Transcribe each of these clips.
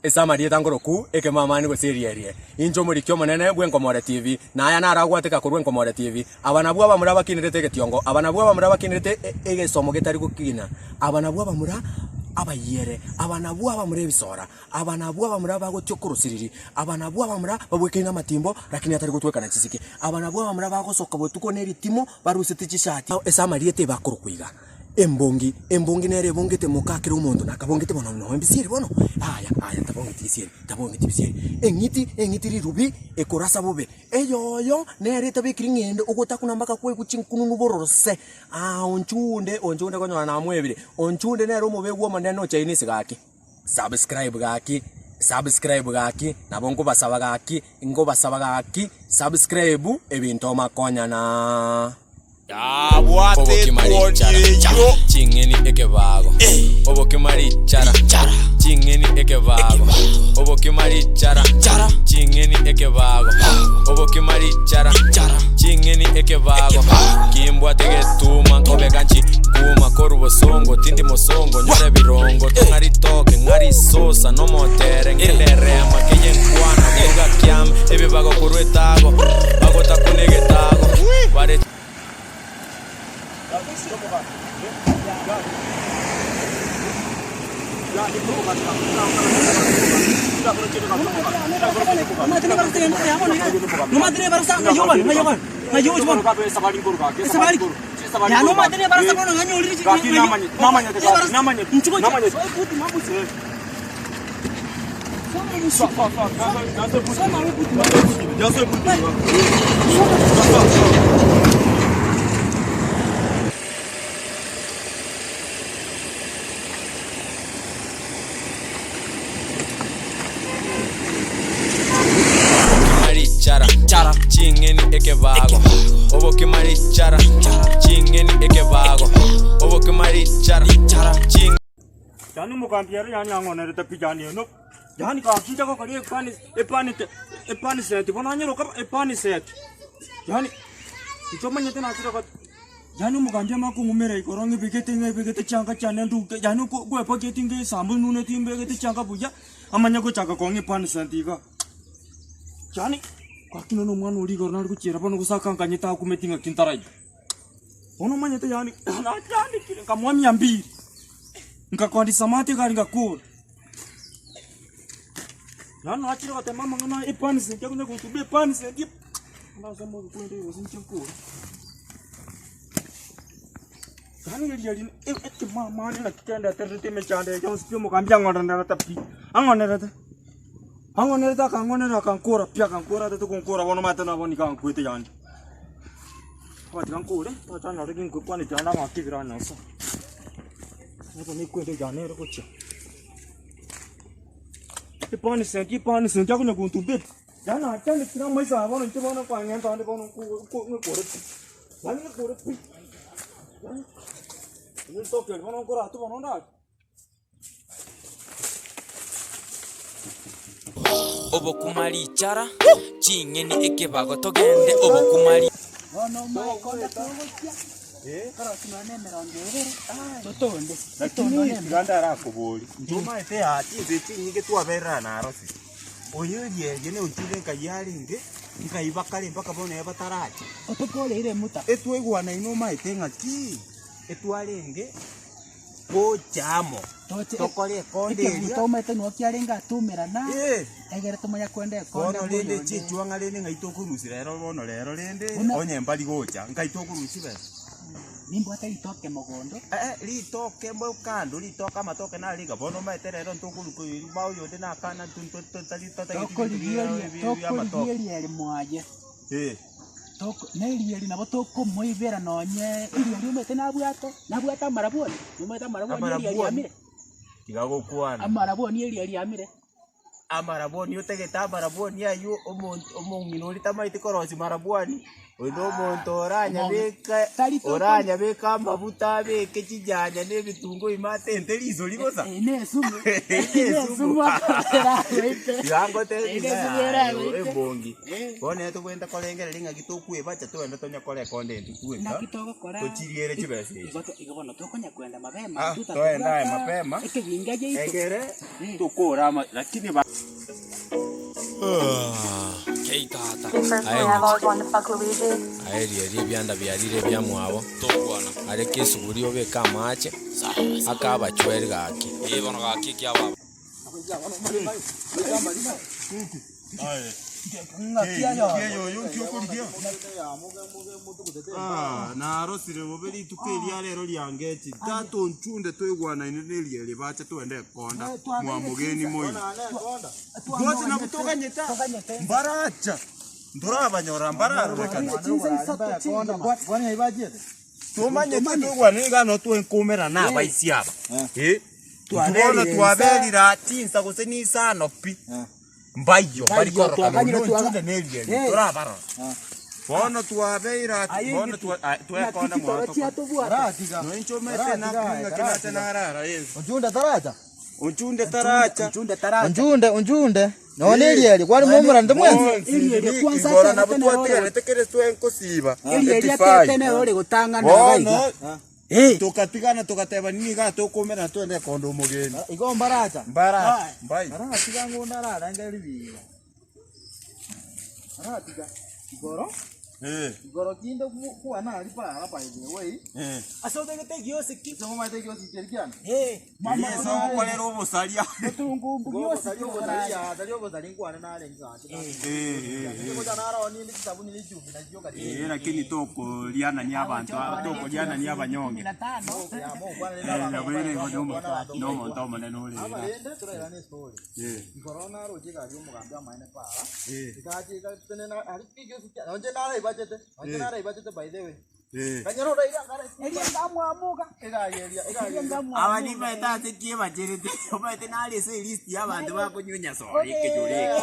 Esama rieta ngoroku eke mama ni gosirierie injo muri kyo monene bwe Enkomore TV na aya naragwateka kurwe Enkomore TV abana bwa bamura bakinirete getiongo abana bwa bamura bakinirete egesomo getari gukina abana bwa bamura abayere abana bwa bamura ebisora abana bwa bamura bagotyo kurusiriri abana bwa bamura babwekina matimbo lakini atari gutweka na kisiki abana bwa bamura bagosoka botuko neri timo barusite chishati esama riete bakurukuiga embongi nere bongete mukakira umuntu nakabongete bono no mbisiri bono aya tabongete bisiri engiti rirubi ekorasa bobe eyoyo nere tabikiri ngende ogotakuna mbaka kwe kuchinkunu borose onchunde konyana na mwebire onchunde nere umubegwo maneno Chinese gaki subscribe gaki nabongo basaba gaki ingo basaba gaki subscribe ebinto makonyana Oboki marichara chingeni ekebago Oboki marichara chingeni ekebago Oboki marichara chingeni ekebago Oboki marichara chingeni ekebago Kimbwa tegetuma kobeganchi kuma korubo songo tindi mosongo nyore birongo tungari toke ngari sosa no motere ngelerema keyenkwana buga kyam ebibago kurwetago bagota kunegetago bare chara chingeni ekebago Oboki marichara chingeni ekebago Oboki marichara ching Jani mukampiere yani angone tapi jani no jani ka kinja ko kari epani set bonanya ka epani set jani ichoma nyete na tira ka jani mukampiere makungumera ikorongi bigete changa chane ndu jani ko paketi nge sambu nune timbe gete changa buja amanya ko chaka kongi epani set ka jani kakino no mwana uri gorna ku chira bono kusaka kanyeta ku metinga kintarai ono manyete yani jani kile kamwami ambiri nkakondi samate kali ngakura nano achira kate mama ngana epani se kyakunya kutube epani se dip ndaza mo kwende yosinchakura kani yali ete mama ni nakitenda terete mechande yonspio mukambia ngondana tapi angonereta kankora pia kankora teto konkora wono matana woni kankwete yani wati kankore tachana regi kwani jana makivira nasa Nepo ni kwende jane ro kocha epani senti akunya kuntube jana achane kira maisa wono nche wono kwa ngenta ande wono kore yani kore pi yani ni toke wono kora tu wono na Obokumari chara chingeni ekebago togende obokumari no mai konda togokia kara tunane merongere totonde lakini ganda ra kubuli nduma ite ati beti nyige twabera na arosi oyuye yene utire kayali nge nkaiba kale mpaka bone yabataraje otokole ile muta etwegwana ino mai tengaki etwalenge ko chamo tokole konde toma teno kiarenga tumera na egere tomanya kwende kono lende chichwanga lende ngaitokurusira ero bono lero lende onye mbali gocha ngaitokurusira nimbo ata itoke mogondo litoke mbo kando litoka matoke na liga bono maeterero ntokuruko bao yode na kana tokolieli mwaje toko nelieli nabo toko moibera nonye ili umete nabwata maraboni umeta maraboni eli amire kigago kwana amaraboni eli amire amaraboni utegeta amaraboni ayo omong'inori tamaite korosi marabwani oino monto oranya beka amabuta abeke chinyanya n'ebitungu imate enterizo ligosa Nesumu. ebongi bone tugwenda korengera ringa gitukweba twenda tonya kore content tuweka tochiriere chibese Igabona tokonya kwenda mapema. toenda mapema Ekevinga jeito. egere tukura lakini keitata aerie byanda byarire byamwabo tokwana are kesuguri obeka amache akabachweri gaki ibono gaki kyababa narosire boberi tukeria rero liangeti Tv-Onchunde twigwanaine nerie bacha twende konda mwamugeni moyi gozi na butoka nyeta mbaracha ndorabanyora mbararubekana Kwani ibaje? tumanye twigwanaine gano twenkumera na baisi aba tubona twaberira tinsa guseni sano pi mbayo bari koroka Tv-Onchunde nerie torabara bono twabeira bono twekona mwato Ratiga. no inchomete na kunga kinate na rara yesu Onchunde taracha. Onchunde taracha Onchunde. None elieli kwani mumura ndimwenzi. Elieli kwanza igora na butwatigane tekere twenkusiba Elieli atene ore gutanga na baiga. tukatigana tukateba nini ga tukumera twende kondo mugeni Igo mbaracha. mbara mbai Ratiga ngona rara ngalibiga. Ratiga. Igoro kinde kuana ali para by the way. Asa udegete gyose ki. Somo mate kyo sikerikiana. Mama yeso kolero obusalia tungu gyose Dalio bozali kuana na lenga. Ngo janara oni ni sabuni ni jubi na joka. lakini toko liana ni abantu toko liana ni abanyonge yabere no ntoma neno le Amarende turera ni story. Corona roje ga yo mugambi amaine para. Ikaje ga tenena ali kyo sikya. Onje nara ibachete. Onje nara ibachete by the way. Kanyoro raiga ngara. Elienda mwamuga. Ega abani beta tekie bajerete obete na ali se list y'abantu bakunyonya sori kejureke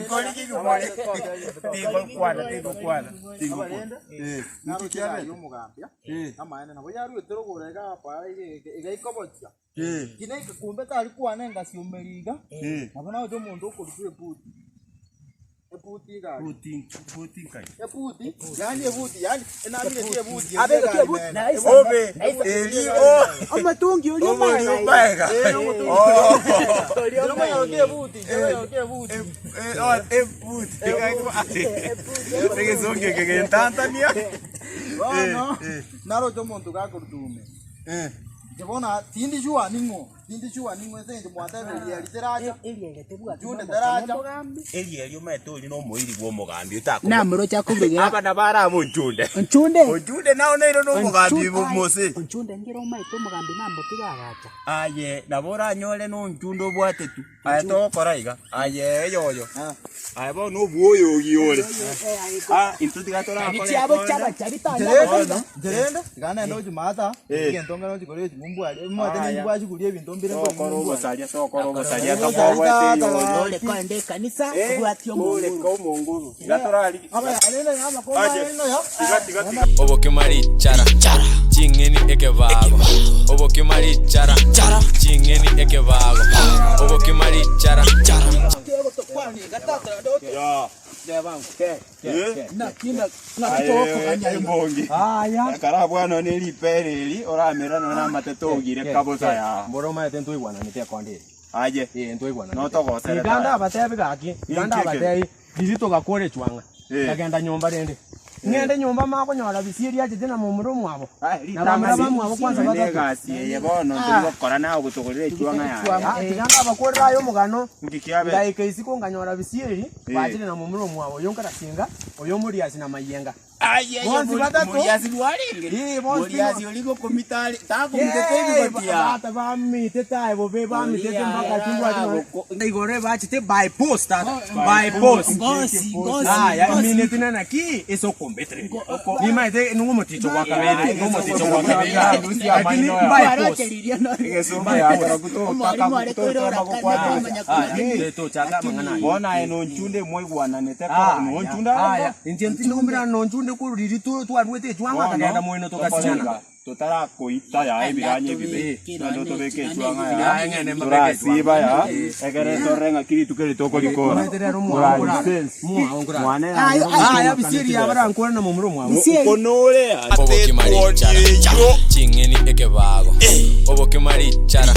koli kigubale tigo kwana narukiaga y'umugambia amaene nabo yarwetero gurega para igaikobotia kine kumbe tari kwana ngasiumeriga nabo nawo jo mundu ukurikire puti eputi ga puti kai eputi yani enamire tie puti Abega tie puti. obe eli o Amatungi uri obe mara. Tegezonge que Tanzania. Naro jo muntu gakurutume. Jebona tindi jua ningo sente mwatebe yaliteraja. Eliende tebua. Junde teraja. Eli meto lino moiri gwo mugambi utako. Na muro chakubiga. Aba nabara mu Onchunde. Onchunde Nao nero no mugambi mose. Onchunde ngiro maito mugambi nambo tigagacha. Aye nabora nyole no Onchunde obwatetu. Aye to koraiga. Aye yoyo. Aye bo no buoyo giole. Intuti gatora Ni chiabo chaba chabita. Derenda gana ndo jumata. Ngentonga no jikore mumbu ali. Mwate ni bwaji kulie bintu mbire ko korobo salia kamwe yo. Ole kwende kanisa bwatyo Ole ko monguru. Gatora ali. aba alenda yama ko alenda ya. oboke mari chara chingeni ekevago oboke mari chara chingeni ekevago oboke mari chara na kina na kitoko kanya Mbongi. aya Kara bwana ni lipereli oramera no na matetogire kabosa ya. mboro ma tento igwana ni te konde Aje. ento igwana No togo sere. iganda abatebe gaki iganda abatei dizito gakore chwanga kagenda nyomba rende ngende nyomba mako nyola bisiri aje tena mumuro mwabo na bamara bamwabo kwanza batatu ye bono ndiko kora na gutugurire chwanga ya. iganda abakorera yo mugano Ngikiabe. ndaike isiko nganyora bisiri bajire na mumuro mwabo yonkara singa oyo muri asina mayenga Bonzi batatu. Muriasi waringe. Muriasi oliko komitali. Tako mtetegi batia. Bata bami teta ebo be bami tete mpaka chungwa chungwa. Igore bachite by post. By post. Ngosi. Ya mine tinana ki eso kombetre. Ni maite nungo ticho kwa kabere. Nungo ticho kwa kabere. Lakini by post. Igesoma ya kutoka Teto chaka mangana. bona Enonchunde mwaigwana neteka Enonchunde aya inje ntinombira Enonchunde ku riri tu arwete chwanga kagenda moino tokasinyana totara koita ya ebiranye bibe ndo tobeke chwanga ya ngene mabeke siba ya egere torenga kiri tukeri toko likora mwane aya bisiri abara nkora na mumuro mwawe ukonole Oboki marichara chingeni ekebago. Oboki marichara